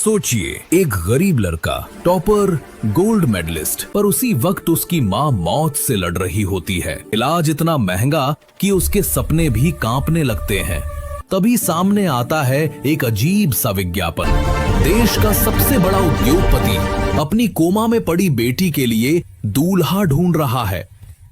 सोचिए, एक गरीब लड़का, टॉपर, गोल्ड मेडलिस्ट, पर उसी वक्त उसकी माँ मौत से लड़ रही होती है। इलाज इतना महंगा कि उसके सपने भी कांपने लगते हैं। तभी सामने आता है एक अजीब सा विज्ञापन। देश का सबसे बड़ा उद्योगपति अपनी कोमा में पड़ी बेटी के लिए दूल्हा ढूंढ रहा है।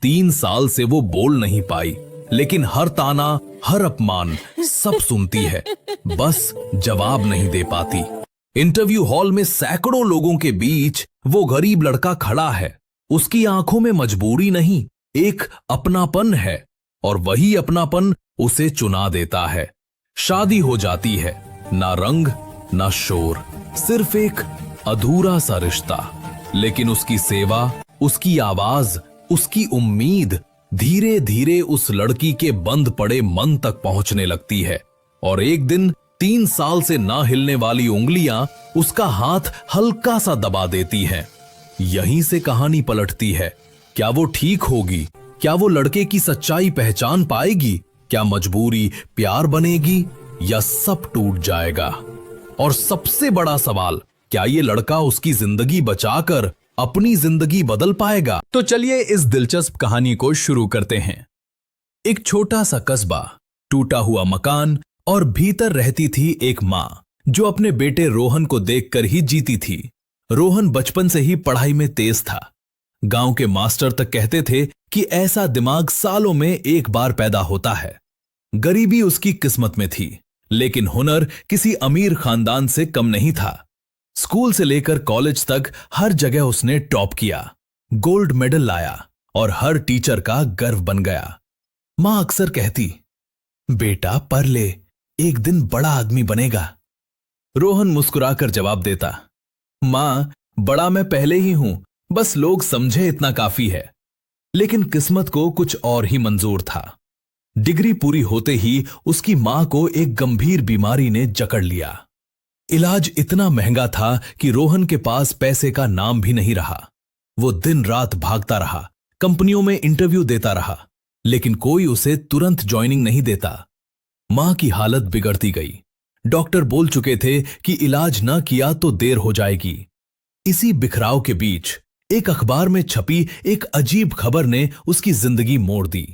3 साल से वो बोल नहीं पाई, लेकिन हर ताना, हर अपमान सब सुनती है, बस जवाब नहीं दे पाती। इंटरव्यू हॉल में सैकड़ों लोगों के बीच वो गरीब लड़का खड़ा है। उसकी आंखों में मजबूरी नहीं, एक अपनापन है, और वही अपनापन उसे चुना देता है। शादी हो जाती है, ना रंग ना शोर, सिर्फ एक अधूरा सा रिश्ता। लेकिन उसकी सेवा, उसकी आवाज, उसकी उम्मीद धीरे धीरे उस लड़की के बंद पड़े मन तक पहुंचने लगती है। और एक दिन 3 साल से ना हिलने वाली उंगलियां उसका हाथ हल्का सा दबा देती हैं। यहीं से कहानी पलटती है। क्या वो ठीक होगी? क्या वो लड़के की सच्चाई पहचान पाएगी? क्या मजबूरी प्यार बनेगी या सब टूट जाएगा? और सबसे बड़ा सवाल, क्या ये लड़का उसकी जिंदगी बचाकर अपनी जिंदगी बदल पाएगा? तो चलिए इस दिलचस्प कहानी को शुरू करते हैं। एक छोटा सा कस्बा, टूटा हुआ मकान, और भीतर रहती थी एक मां जो अपने बेटे रोहन को देखकर ही जीती थी। रोहन बचपन से ही पढ़ाई में तेज था। गांव के मास्टर तक कहते थे कि ऐसा दिमाग सालों में एक बार पैदा होता है। गरीबी उसकी किस्मत में थी, लेकिन हुनर किसी अमीर खानदान से कम नहीं था। स्कूल से लेकर कॉलेज तक हर जगह उसने टॉप किया, गोल्ड मेडल लाया और हर टीचर का गर्व बन गया। मां अक्सर कहती, बेटा पढ़ ले, एक दिन बड़ा आदमी बनेगा। रोहन मुस्कुराकर जवाब देता, मां, बड़ा मैं पहले ही हूं, बस लोग समझे इतना काफी है। लेकिन किस्मत को कुछ और ही मंजूर था। डिग्री पूरी होते ही उसकी मां को एक गंभीर बीमारी ने जकड़ लिया। इलाज इतना महंगा था कि रोहन के पास पैसे का नाम भी नहीं रहा। वो दिन रात भागता रहा, कंपनियों में इंटरव्यू देता रहा, लेकिन कोई उसे तुरंत ज्वाइनिंग नहीं देता। मां की हालत बिगड़ती गई। डॉक्टर बोल चुके थे कि इलाज न किया तो देर हो जाएगी। इसी बिखराव के बीच एक अखबार में छपी एक अजीब खबर ने उसकी जिंदगी मोड़ दी।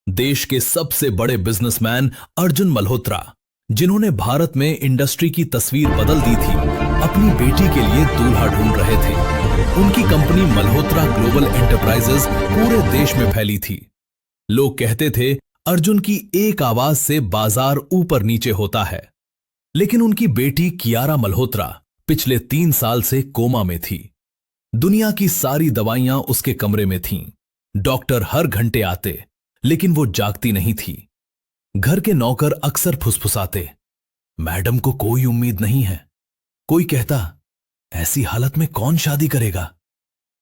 देश के सबसे बड़े बिजनेसमैन अर्जुन मल्होत्रा, जिन्होंने भारत में इंडस्ट्री की तस्वीर बदल दी थी, अपनी बेटी के लिए दूल्हा ढूंढ रहे थे। उनकी कंपनी मल्होत्रा ग्लोबल एंटरप्राइजेज पूरे देश में फैली थी। लोग कहते थे अर्जुन की एक आवाज से बाजार ऊपर नीचे होता है। लेकिन उनकी बेटी कियारा मल्होत्रा पिछले 3 साल से कोमा में थी। दुनिया की सारी दवाइयां उसके कमरे में थीं। डॉक्टर हर घंटे आते, लेकिन वो जागती नहीं थी। घर के नौकर अक्सर फुसफुसाते, मैडम को कोई उम्मीद नहीं है। कोई कहता, ऐसी हालत में कौन शादी करेगा?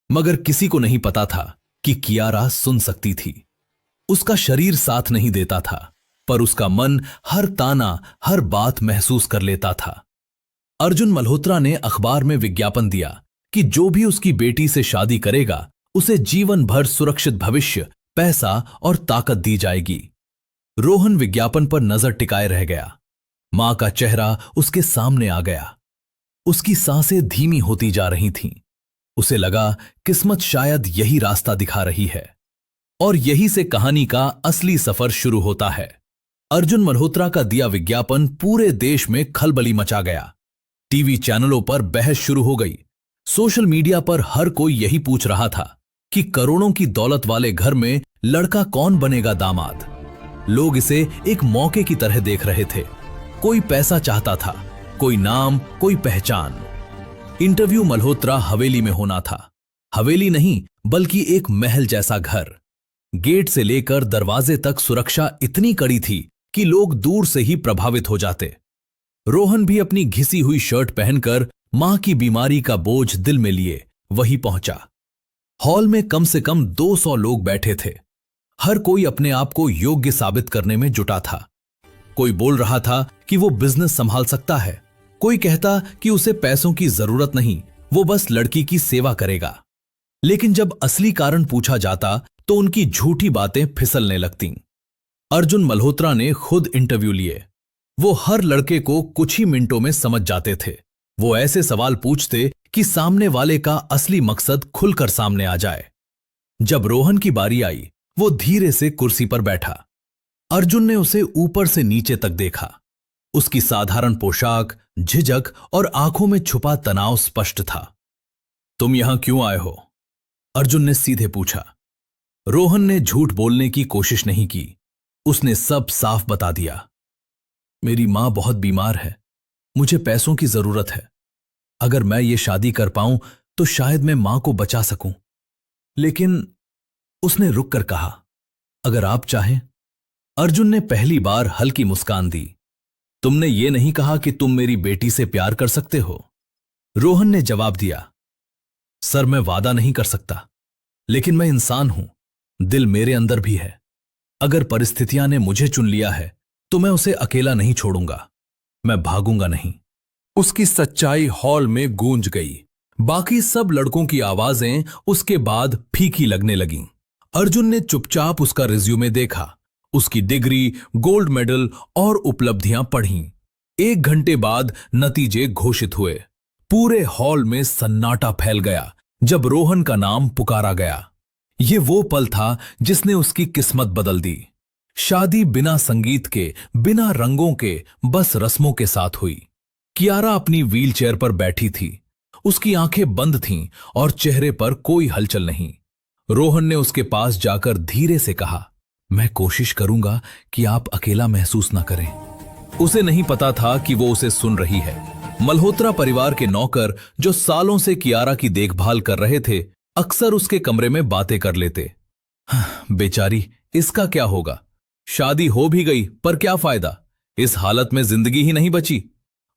मगर किसी को नहीं पता था कि कियारा सुन सकती थी। उसका शरीर साथ नहीं देता था, पर उसका मन हर ताना, हर बात महसूस कर लेता था। अर्जुन मल्होत्रा ने अखबार में विज्ञापन दिया कि जो भी उसकी बेटी से शादी करेगा, उसे जीवन भर सुरक्षित भविष्य, पैसा और ताकत दी जाएगी। रोहन विज्ञापन पर नजर टिकाए रह गया। मां का चेहरा उसके सामने आ गया। उसकी सांसें धीमी होती जा रही थीं। उसे लगा किस्मत शायद यही रास्ता दिखा रही है। और यही से कहानी का असली सफर शुरू होता है। अर्जुन मल्होत्रा का दिया विज्ञापन पूरे देश में खलबली मचा गया। टीवी चैनलों पर बहस शुरू हो गई। सोशल मीडिया पर हर कोई यही पूछ रहा था कि करोड़ों की दौलत वाले घर में लड़का कौन बनेगा दामाद। लोग इसे एक मौके की तरह देख रहे थे। कोई पैसा चाहता था, कोई नाम, कोई पहचान। इंटरव्यू मल्होत्रा हवेली में होना था। हवेली नहीं, बल्कि एक महल जैसा घर। गेट से लेकर दरवाजे तक सुरक्षा इतनी कड़ी थी कि लोग दूर से ही प्रभावित हो जाते। रोहन भी अपनी घिसी हुई शर्ट पहनकर मां की बीमारी का बोझ दिल में लिए वहीं पहुंचा। हॉल में कम से कम 200 लोग बैठे थे। हर कोई अपने आप को योग्य साबित करने में जुटा था। कोई बोल रहा था कि वो बिजनेस संभाल सकता है। कोई कहता कि उसे पैसों की जरूरत नहीं, वो बस लड़की की सेवा करेगा। लेकिन जब असली कारण पूछा जाता तो उनकी झूठी बातें फिसलने लगतीं। अर्जुन मल्होत्रा ने खुद इंटरव्यू लिए। वो हर लड़के को कुछ ही मिनटों में समझ जाते थे। वो ऐसे सवाल पूछते कि सामने वाले का असली मकसद खुलकर सामने आ जाए। जब रोहन की बारी आई, वो धीरे से कुर्सी पर बैठा। अर्जुन ने उसे ऊपर से नीचे तक देखा। उसकी साधारण पोशाक, झिझक और आंखों में छुपा तनाव स्पष्ट था। तुम यहां क्यों आए हो? अर्जुन ने सीधे पूछा। रोहन ने झूठ बोलने की कोशिश नहीं की। उसने सब साफ बता दिया। मेरी मां बहुत बीमार है, मुझे पैसों की जरूरत है। अगर मैं ये शादी कर पाऊं तो शायद मैं मां को बचा सकूं। लेकिन उसने रुक कर कहा, अगर आप चाहें। अर्जुन ने पहली बार हल्की मुस्कान दी। तुमने ये नहीं कहा कि तुम मेरी बेटी से प्यार कर सकते हो? रोहन ने जवाब दिया, सर मैं वादा नहीं कर सकता, लेकिन मैं इंसान हूं, दिल मेरे अंदर भी है। अगर परिस्थितियां ने मुझे चुन लिया है तो मैं उसे अकेला नहीं छोड़ूंगा, मैं भागूंगा नहीं। उसकी सच्चाई हॉल में गूंज गई। बाकी सब लड़कों की आवाजें उसके बाद फीकी लगने लगीं। अर्जुन ने चुपचाप उसका रिज्यूमे देखा, उसकी डिग्री, गोल्ड मेडल और उपलब्धियां पढ़ीं। 1 घंटे बाद नतीजे घोषित हुए। पूरे हॉल में सन्नाटा फैल गया जब रोहन का नाम पुकारा गया। ये वो पल था जिसने उसकी किस्मत बदल दी। शादी बिना संगीत के, बिना रंगों के, बस रस्मों के साथ हुई। कियारा अपनी व्हीलचेयर पर बैठी थी। उसकी आंखें बंद थीं और चेहरे पर कोई हलचल नहीं। रोहन ने उसके पास जाकर धीरे से कहा, मैं कोशिश करूंगा कि आप अकेला महसूस ना करें। उसे नहीं पता था कि वो उसे सुन रही है। मल्होत्रा परिवार के नौकर जो सालों से कियारा की देखभाल कर रहे थे, अक्सर उसके कमरे में बातें कर लेते। बेचारी, इसका क्या होगा? शादी हो भी गई पर क्या फायदा? इस हालत में जिंदगी ही नहीं बची।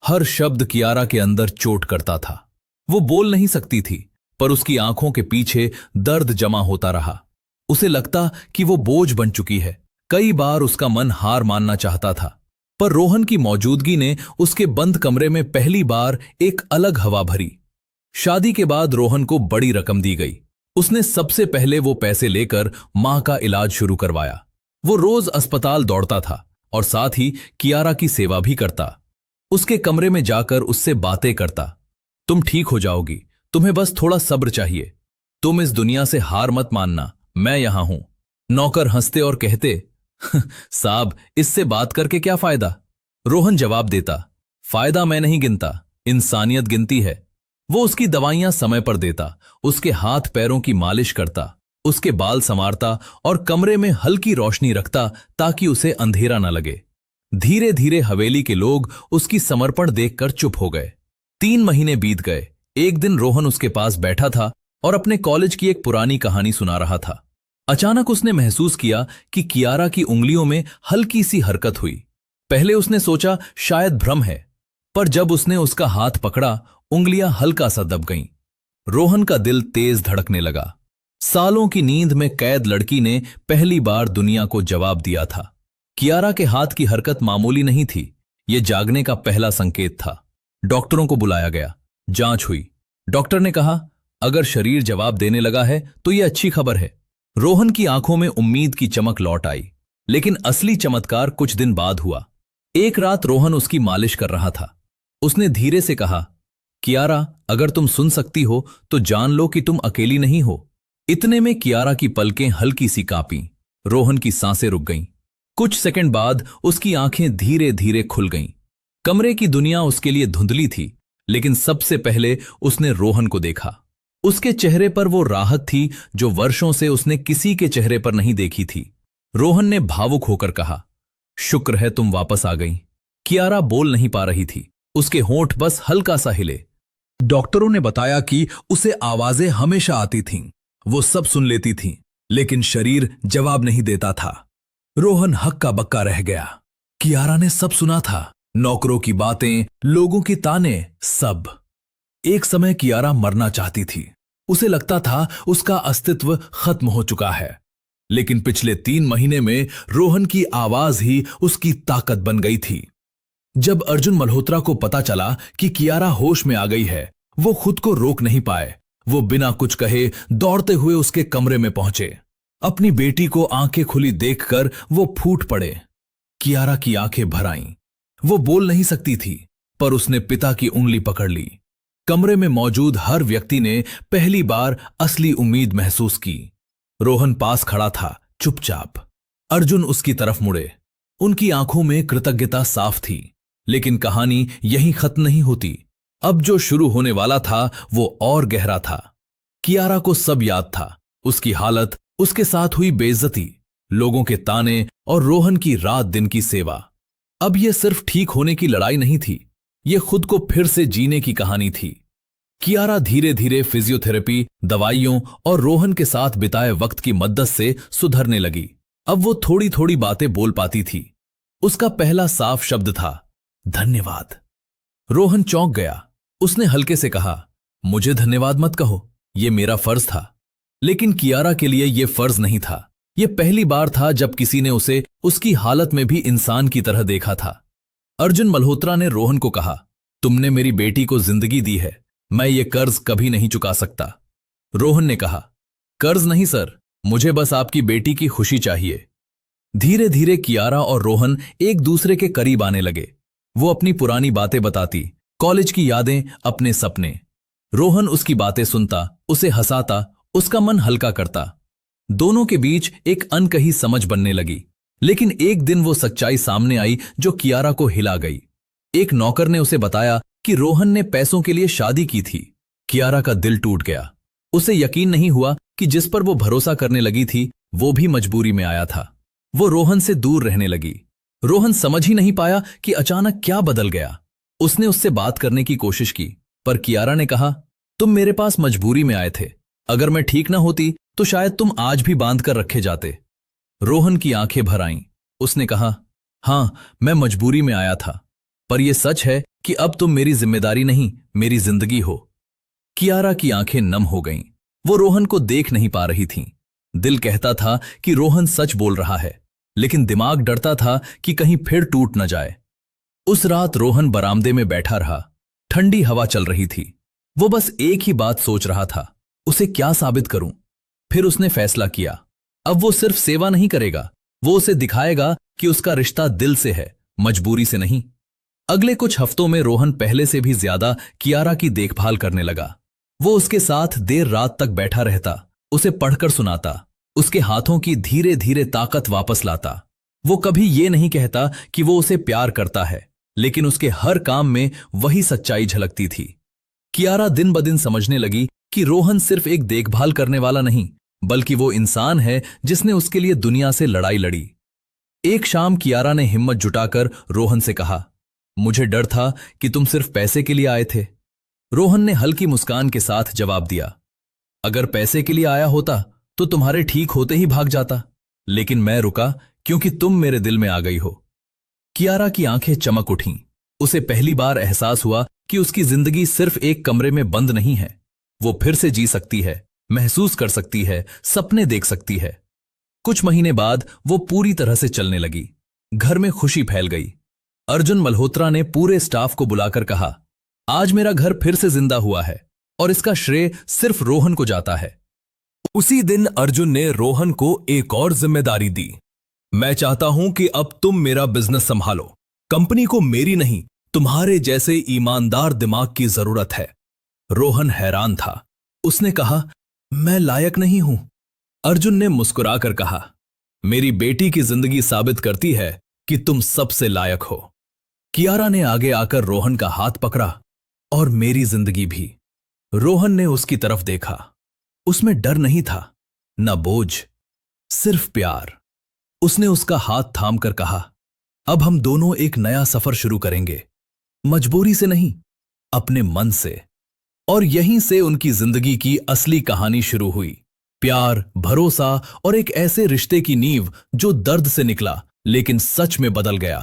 हर शब्द कियारा के अंदर चोट करता था। वो बोल नहीं सकती थी, पर उसकी आंखों के पीछे दर्द जमा होता रहा। उसे लगता कि वो बोझ बन चुकी है। कई बार उसका मन हार मानना चाहता था, पर रोहन की मौजूदगी ने उसके बंद कमरे में पहली बार एक अलग हवा भरी। शादी के बाद रोहन को बड़ी रकम दी गई। उसने सबसे पहले वो पैसे लेकर मां का इलाज शुरू करवाया। वो रोज अस्पताल दौड़ता था और साथ ही कियारा की सेवा भी करता। उसके कमरे में जाकर उससे बातें करता। तुम ठीक हो जाओगी, तुम्हें बस थोड़ा सब्र चाहिए। तुम इस दुनिया से हार मत मानना, मैं यहां हूं। नौकर हंसते और कहते, साहब इससे बात करके क्या फायदा? रोहन जवाब देता, फायदा मैं नहीं गिनता, इंसानियत गिनती है। वो उसकी दवाइयां समय पर देता, उसके हाथ पैरों की मालिश करता, उसके बाल संवारता और कमरे में हल्की रोशनी रखता ताकि उसे अंधेरा न लगे। धीरे धीरे हवेली के लोग उसकी समर्पण देखकर चुप हो गए। 3 महीने बीत गए। एक दिन रोहन उसके पास बैठा था और अपने कॉलेज की एक पुरानी कहानी सुना रहा था। अचानक उसने महसूस किया कि कियारा की उंगलियों में हल्की सी हरकत हुई। पहले उसने सोचा शायद भ्रम है, पर जब उसने उसका हाथ पकड़ा, उंगलियां हल्का सा दब गईं। रोहन का दिल तेज धड़कने लगा। सालों की नींद में कैद लड़की ने पहली बार दुनिया को जवाब दिया था। कियारा के हाथ की हरकत मामूली नहीं थी, यह जागने का पहला संकेत था। डॉक्टरों को बुलाया गया, जांच हुई। डॉक्टर ने कहा, अगर शरीर जवाब देने लगा है तो यह अच्छी खबर है। रोहन की आंखों में उम्मीद की चमक लौट आई, लेकिन असली चमत्कार कुछ दिन बाद हुआ। एक रात रोहन उसकी मालिश कर रहा था। उसने धीरे से कहा, कियारा, अगर तुम सुन सकती हो तो जान लो कि तुम अकेली नहीं हो। इतने में कियारा की पलकें हल्की सी कांपीं। रोहन की सांसें रुक गईं। कुछ सेकंड बाद उसकी आंखें धीरे धीरे खुल गईं। कमरे की दुनिया उसके लिए धुंधली थी, लेकिन सबसे पहले उसने रोहन को देखा। उसके चेहरे पर वो राहत थी जो वर्षों से उसने किसी के चेहरे पर नहीं देखी थी। रोहन ने भावुक होकर कहा, शुक्र है तुम वापस आ गई। कियारा बोल नहीं पा रही थी, उसके होंठ बस हल्का सा हिले। डॉक्टरों ने बताया कि उसे आवाजें हमेशा आती थीं, वो सब सुन लेती थीं, लेकिन शरीर जवाब नहीं देता था। रोहन हक्का बक्का रह गया। कियारा ने सब सुना था, नौकरों की बातें, लोगों की ताने, सब। एक समय कियारा मरना चाहती थी। उसे लगता था उसका अस्तित्व खत्म हो चुका है, लेकिन पिछले 3 महीने में रोहन की आवाज ही उसकी ताकत बन गई थी। जब अर्जुन मल्होत्रा को पता चला कि कियारा होश में आ गई है, वो खुद को रोक नहीं पाए। वो बिना कुछ कहे दौड़ते हुए उसके कमरे में पहुंचे। अपनी बेटी को आंखें खुली देखकर वो फूट पड़े। कियारा की आंखें भर आईं। वो बोल नहीं सकती थी, पर उसने पिता की उंगली पकड़ ली। कमरे में मौजूद हर व्यक्ति ने पहली बार असली उम्मीद महसूस की। रोहन पास खड़ा था, चुपचाप। अर्जुन उसकी तरफ मुड़े। उनकी आंखों में कृतज्ञता साफ थी। लेकिन कहानी यहीं खत्म नहीं होती। अब जो शुरू होने वाला था वो और गहरा था। कियारा को सब याद था, उसकी हालत, उसके साथ हुई बेइज्जती, लोगों के ताने और रोहन की रात दिन की सेवा। अब यह सिर्फ ठीक होने की लड़ाई नहीं थी, यह खुद को फिर से जीने की कहानी थी। कियारा धीरे धीरे फिजियोथेरेपी, दवाइयों और रोहन के साथ बिताए वक्त की मदद से सुधरने लगी। अब वो थोड़ी थोड़ी बातें बोल पाती थी। उसका पहला साफ शब्द था, धन्यवाद। रोहन चौंक गया। उसने हल्के से कहा, मुझे धन्यवाद मत कहो, यह मेरा फर्ज था। लेकिन कियारा के लिए यह फर्ज नहीं था। यह पहली बार था जब किसी ने उसे उसकी हालत में भी इंसान की तरह देखा था। अर्जुन मल्होत्रा ने रोहन को कहा, तुमने मेरी बेटी को जिंदगी दी है, मैं ये कर्ज कभी नहीं चुका सकता। रोहन ने कहा, कर्ज नहीं सर, मुझे बस आपकी बेटी की खुशी चाहिए। धीरे धीरे कियारा और रोहन एक दूसरे के करीब आने लगे। वो अपनी पुरानी बातें बताती, कॉलेज की यादें, अपने सपने। रोहन उसकी बातें सुनता, उसे हंसाता, उसका मन हल्का करता। दोनों के बीच एक अनकही समझ बनने लगी। लेकिन एक दिन वो सच्चाई सामने आई जो कियारा को हिला गई। एक नौकर ने उसे बताया कि रोहन ने पैसों के लिए शादी की थी। कियारा का दिल टूट गया। उसे यकीन नहीं हुआ कि जिस पर वो भरोसा करने लगी थी वो भी मजबूरी में आया था। वो रोहन से दूर रहने लगी। रोहन समझ ही नहीं पाया कि अचानक क्या बदल गया। उसने उससे बात करने की कोशिश की, पर कियारा ने कहा, तुम मेरे पास मजबूरी में आए थे, अगर मैं ठीक ना होती तो शायद तुम आज भी बांध कर रखे जाते। रोहन की आंखें भर आईं। उसने कहा, हां, मैं मजबूरी में आया था, पर यह सच है कि अब तुम मेरी जिम्मेदारी नहीं, मेरी जिंदगी हो। कियारा की आंखें नम हो गईं। वो रोहन को देख नहीं पा रही थीं। दिल कहता था कि रोहन सच बोल रहा है, लेकिन दिमाग डरता था कि कहीं फिर टूट न जाए। उस रात रोहन बरामदे में बैठा रहा। ठंडी हवा चल रही थी। वो बस एक ही बात सोच रहा था, उसे क्या साबित करूं। फिर उसने फैसला किया, अब वो सिर्फ सेवा नहीं करेगा, वो उसे दिखाएगा कि उसका रिश्ता दिल से है, मजबूरी से नहीं। अगले कुछ हफ्तों में रोहन पहले से भी ज्यादा कियारा की देखभाल करने लगा। वो उसके साथ देर रात तक बैठा रहता, उसे पढ़कर सुनाता, उसके हाथों की धीरे धीरे ताकत वापस लाता। वो कभी ये नहीं कहता कि वो उसे प्यार करता है, लेकिन उसके हर काम में वही सच्चाई झलकती थी। कियारा दिन ब दिन समझने लगी कि रोहन सिर्फ एक देखभाल करने वाला नहीं, बल्कि वो इंसान है जिसने उसके लिए दुनिया से लड़ाई लड़ी। एक शाम कियारा ने हिम्मत जुटाकर रोहन से कहा, मुझे डर था कि तुम सिर्फ पैसे के लिए आए थे। रोहन ने हल्की मुस्कान के साथ जवाब दिया, अगर पैसे के लिए आया होता तो तुम्हारे ठीक होते ही भाग जाता, लेकिन मैं रुका क्योंकि तुम मेरे दिल में आ गई हो। कियारा की आंखें चमक उठीं। उसे पहली बार एहसास हुआ कि उसकी जिंदगी सिर्फ एक कमरे में बंद नहीं है। वो फिर से जी सकती है, महसूस कर सकती है, सपने देख सकती है। कुछ महीने बाद वो पूरी तरह से चलने लगी। घर में खुशी फैल गई। अर्जुन मल्होत्रा ने पूरे स्टाफ को बुलाकर कहा, आज मेरा घर फिर से जिंदा हुआ है और इसका श्रेय सिर्फ रोहन को जाता है। उसी दिन अर्जुन ने रोहन को एक और जिम्मेदारी दी। मैं चाहता हूं कि अब तुम मेरा बिजनेस संभालो। कंपनी को मेरी नहीं, तुम्हारे जैसे ईमानदार दिमाग की जरूरत है। रोहन हैरान था। उसने कहा, मैं लायक नहीं हूं। अर्जुन ने मुस्कुराकर कहा, मेरी बेटी की जिंदगी साबित करती है कि तुम सबसे लायक हो। कियारा ने आगे आकर रोहन का हाथ पकड़ा, और मेरी जिंदगी भी। रोहन ने उसकी तरफ देखा। उसमें डर नहीं था, न बोझ, सिर्फ प्यार। उसने उसका हाथ थामकर कहा, अब हम दोनों एक नया सफर शुरू करेंगे, मजबूरी से नहीं, अपने मन से। और यहीं से उनकी जिंदगी की असली कहानी शुरू हुई। प्यार, भरोसा और एक ऐसे रिश्ते की नींव जो दर्द से निकला लेकिन सच में बदल गया।